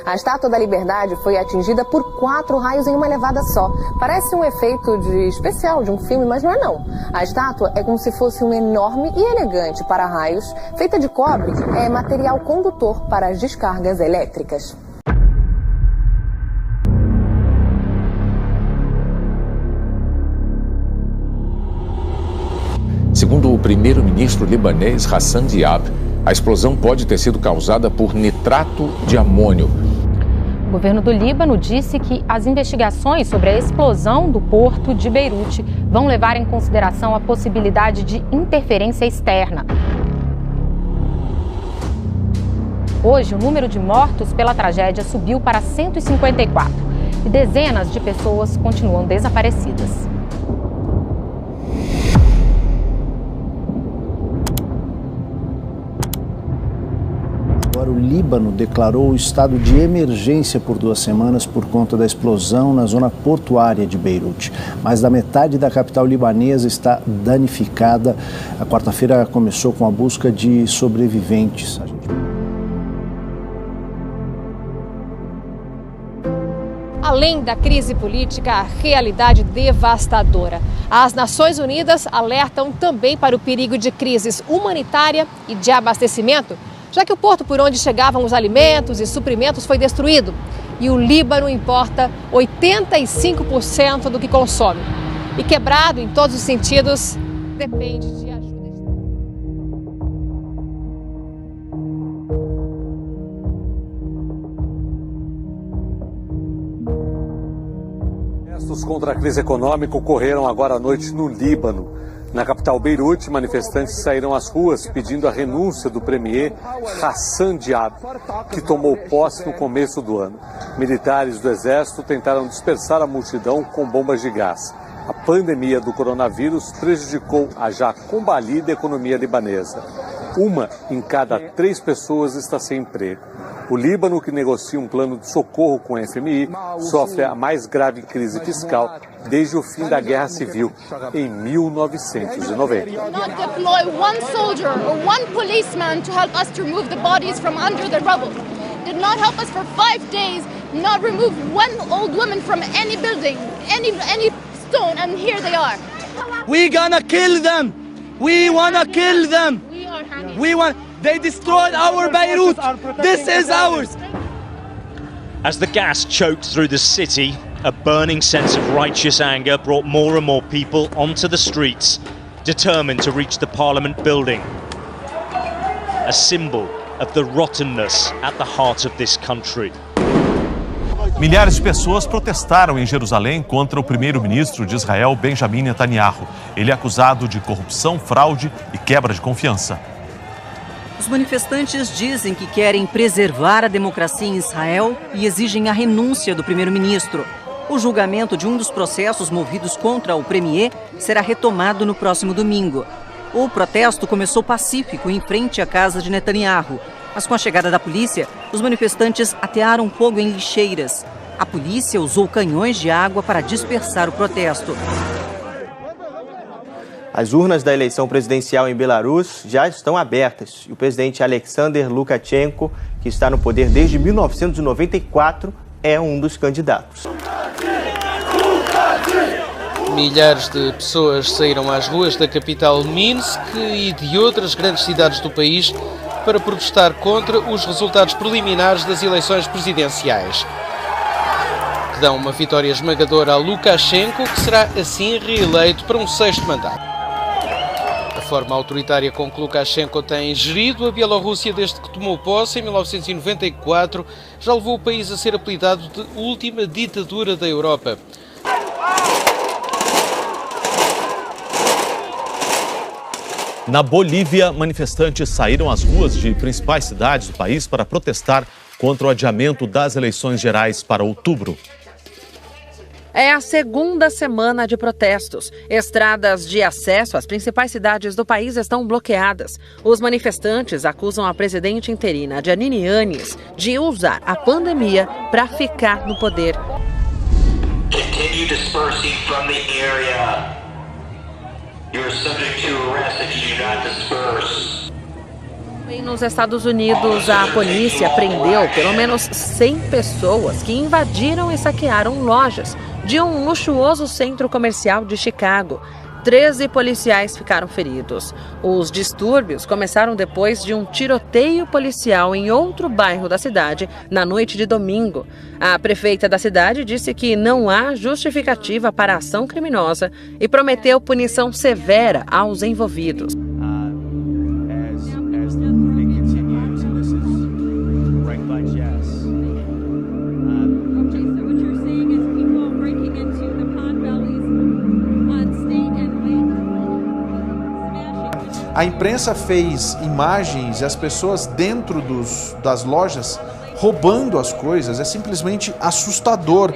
A Estátua da Liberdade foi atingida por 4 raios em uma levada só. Parece um efeito especial de um filme, mas não é não. A estátua é como se fosse um enorme e elegante para-raios, feita de cobre, é material condutor para as descargas elétricas. Segundo o primeiro-ministro libanês Hassan Diab, a explosão pode ter sido causada por nitrato de amônio. O governo do Líbano disse que as investigações sobre a explosão do porto de Beirute vão levar em consideração a possibilidade de interferência externa. Hoje, o número de mortos pela tragédia subiu para 154 e dezenas de pessoas continuam desaparecidas. Agora, o Líbano declarou o estado de emergência por 2 semanas por conta da explosão na zona portuária de Beirute. Mais da metade da capital libanesa está danificada. A quarta-feira começou com a busca de sobreviventes. Além da crise política, a realidade devastadora. As Nações Unidas alertam também para o perigo de crises humanitária e de abastecimento, já que o porto por onde chegavam os alimentos e suprimentos foi destruído. E o Líbano importa 85% do que consome. E quebrado em todos os sentidos, depende de ajuda. Protestos contra a crise econômica ocorreram agora à noite no Líbano. Na capital Beirute, manifestantes saíram às ruas pedindo a renúncia do premier Hassan Diab, que tomou posse no começo do ano. Militares do exército tentaram dispersar a multidão com bombas de gás. A pandemia do coronavírus prejudicou a já combalida economia libanesa. 1 em cada 3 pessoas está sem emprego. O Líbano, que negocia um plano de socorro com o FMI, sofre a mais grave crise fiscal desde o fim da Guerra Civil, em 1990. Not deploy one soldier or one policeman to help us to remove the bodies from under the rubble. Did not help us for 5 days, not remove one old woman from any building, any stone, and here they are. We gonna kill them. We wanna kill them. We want. They destroyed our Beirut. This is ours. As the gas choked through the city, a burning sense of righteous anger brought more and more people onto the streets, determined to reach the Parliament building. A symbol of the rottenness at the heart of this country. Milhares de pessoas protestaram em Jerusalém contra o primeiro-ministro de Israel, Benjamin Netanyahu. Ele é acusado de corrupção, fraude e quebra de confiança. Os manifestantes dizem que querem preservar a democracia em Israel e exigem a renúncia do primeiro-ministro. O julgamento de um dos processos movidos contra o premier será retomado no próximo domingo. O protesto começou pacífico em frente à casa de Netanyahu, mas com a chegada da polícia, os manifestantes atearam fogo em lixeiras. A polícia usou canhões de água para dispersar o protesto. As urnas da eleição presidencial em Belarus já estão abertas e o presidente Alexander Lukashenko, que está no poder desde 1994, é um dos candidatos. Milhares de pessoas saíram às ruas da capital Minsk e de outras grandes cidades do país para protestar contra os resultados preliminares das eleições presidenciais, que dão uma vitória esmagadora a Lukashenko, que será assim reeleito para um 6º mandato. A forma autoritária com que Lukashenko tem gerido a Bielorrússia desde que tomou posse em 1994 já levou o país a ser apelidado de última ditadura da Europa. Na Bolívia, manifestantes saíram às ruas de principais cidades do país para protestar contra o adiamento das eleições gerais para outubro. É a segunda semana de protestos. Estradas de acesso às principais cidades do país estão bloqueadas. Os manifestantes acusam a presidente interina, Jeanine Áñez, de usar a pandemia para ficar no poder. Continue dispersing from the area. You are subject to arrest if you do not disperse. Nos Estados Unidos, a polícia prendeu pelo menos 100 pessoas que invadiram e saquearam lojas de um luxuoso centro comercial de Chicago. 13 policiais ficaram feridos. Os distúrbios começaram depois de um tiroteio policial em outro bairro da cidade na noite de domingo. A prefeita da cidade disse que não há justificativa para a ação criminosa e prometeu punição severa aos envolvidos. A imprensa fez imagens e as pessoas dentro das lojas roubando as coisas. É simplesmente assustador.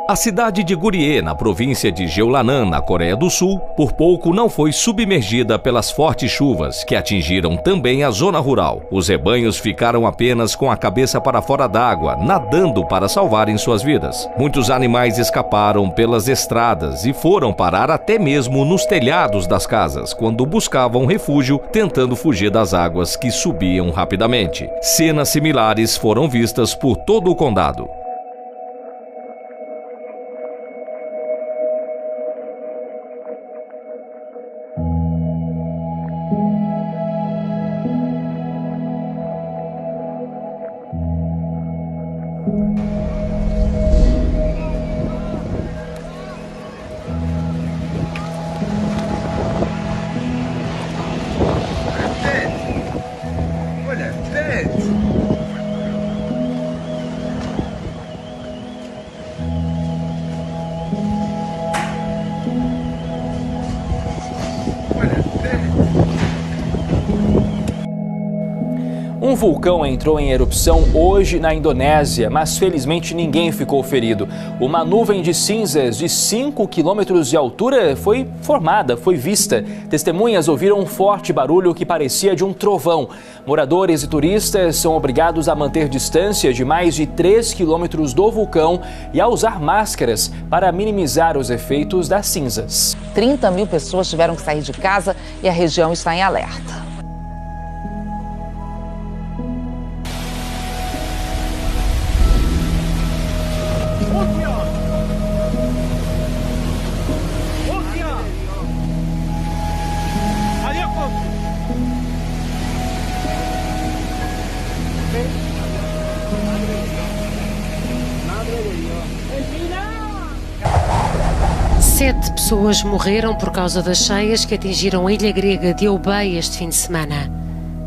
A cidade de Guriê, na província de Jeollanan, na Coreia do Sul, por pouco não foi submergida pelas fortes chuvas que atingiram também a zona rural. Os rebanhos ficaram apenas com a cabeça para fora d'água, nadando para salvarem suas vidas. Muitos animais escaparam pelas estradas e foram parar até mesmo nos telhados das casas, quando buscavam refúgio, tentando fugir das águas que subiam rapidamente. Cenas similares foram vistas por todo o condado. Um vulcão entrou em erupção hoje na Indonésia, mas felizmente ninguém ficou ferido. Uma nuvem de cinzas de 5 quilômetros de altura foi formada, foi vista. Testemunhas ouviram um forte barulho que parecia de um trovão. Moradores e turistas são obrigados a manter distância de mais de 3 quilômetros do vulcão e a usar máscaras para minimizar os efeitos das cinzas. 30 mil pessoas tiveram que sair de casa e a região está em alerta. Sete pessoas morreram por causa das cheias que atingiram a ilha grega de Eubea este fim de semana.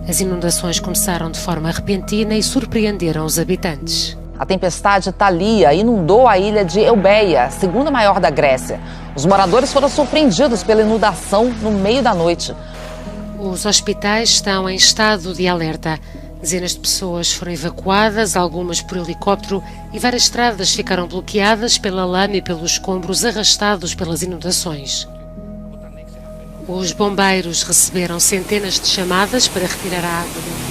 As inundações começaram de forma repentina e surpreenderam os habitantes. A tempestade Thalia inundou a ilha de Eubea, segunda maior da Grécia. Os moradores foram surpreendidos pela inundação no meio da noite. Os hospitais estão em estado de alerta. Dezenas de pessoas foram evacuadas, algumas por helicóptero, e várias estradas ficaram bloqueadas pela lama e pelos escombros arrastados pelas inundações. Os bombeiros receberam centenas de chamadas para retirar a água do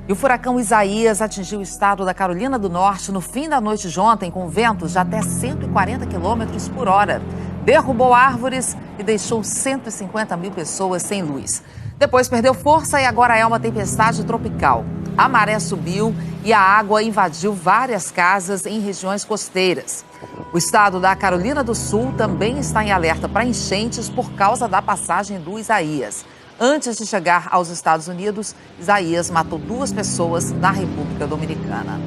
E o furacão Isaías atingiu o estado da Carolina do Norte no fim da noite de ontem, com ventos de até 140 km por hora. Derrubou árvores e deixou 150 mil pessoas sem luz. Depois perdeu força e agora é uma tempestade tropical. A maré subiu e a água invadiu várias casas em regiões costeiras. O estado da Carolina do Sul também está em alerta para enchentes por causa da passagem do Isaías. Antes de chegar aos Estados Unidos, Isaías matou 2 pessoas na República Dominicana.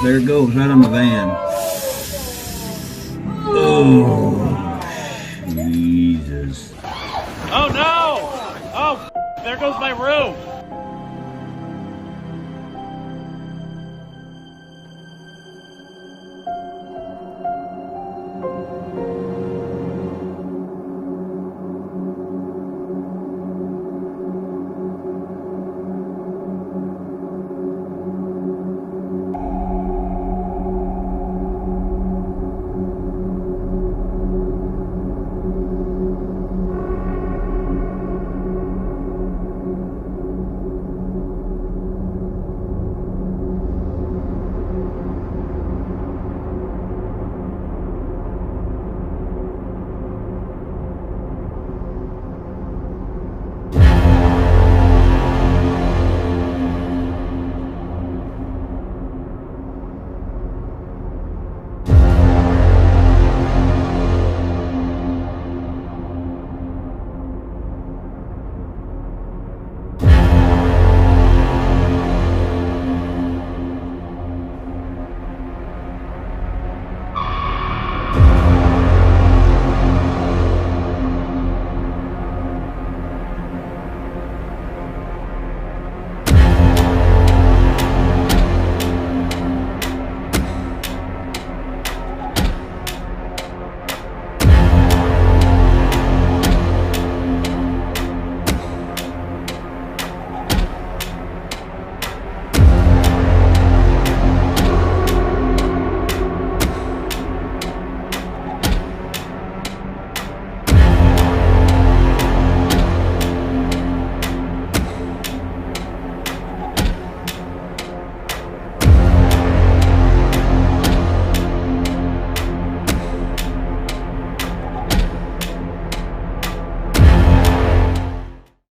There it goes, right on the van. Oh, Jesus. Oh no! Oh, there goes my roof.